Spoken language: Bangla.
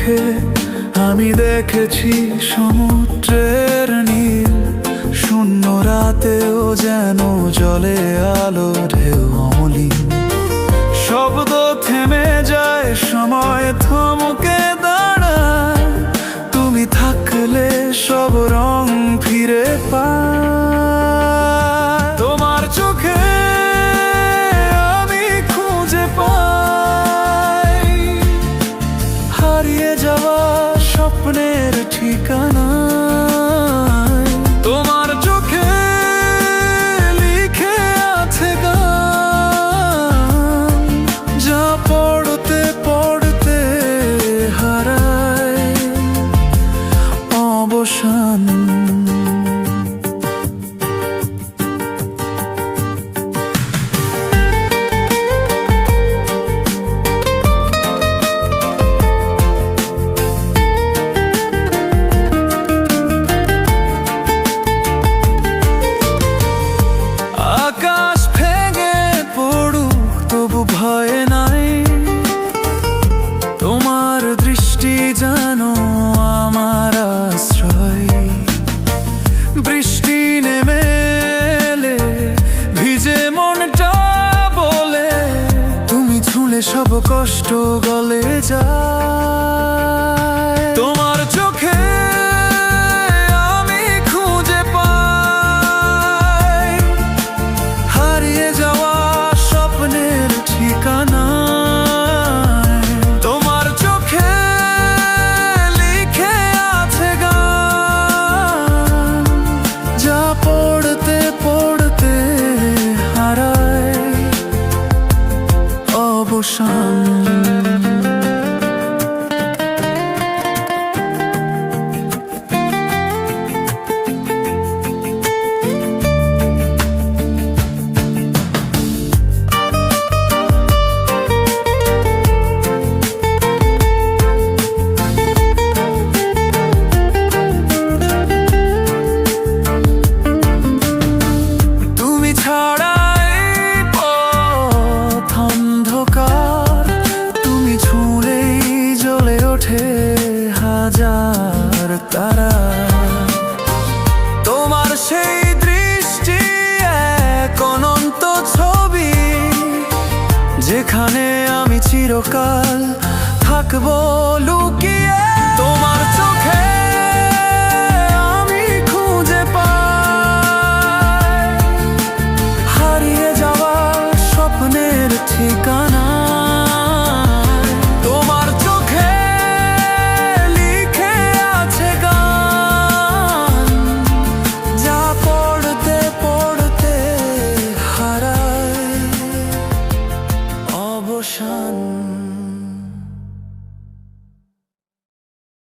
চোখে আমি দেখেছি সমুদ্রের নীল, শূন্য রাতেও যেন জলে আলো ঢেউ অমলিন। শব্দ থেমে যায়, সময় থমকে দাঁড়ায়, তুমি থাকলে সব রং ফিরে পায়। তোমার চোখে আমি খুঁজে পাই হারিয়ে যাওয়া স্বপ্নের ঠিকানা। তোমার চোখে লিখে আছে গান, যা পড়তে পড়তে হারায় অবসান। আকাশ ভেঙে পড়ুক তবু ভয় নাই, তোমার দৃষ্টি জানো আমার আশ্রয়। বৃষ্টি নেমে এলে ভিজে মনটা বলে, তুমি ছুঁলে সব কষ্ট গলে যায়। তোমার চোখে আমি খুঁজে পাই হারিয়ে যাওয়া স্বপ্নের ঠিকানা। তোমার চোখে লিখে আছে গান, যা পড়তে পড়তে হারায় অবসান। হাজার তারা তোমার সেই দৃষ্টি এক অনন্ত ছবি, যেখানে আমি চিরকাল থাকবো লুকিয়ে।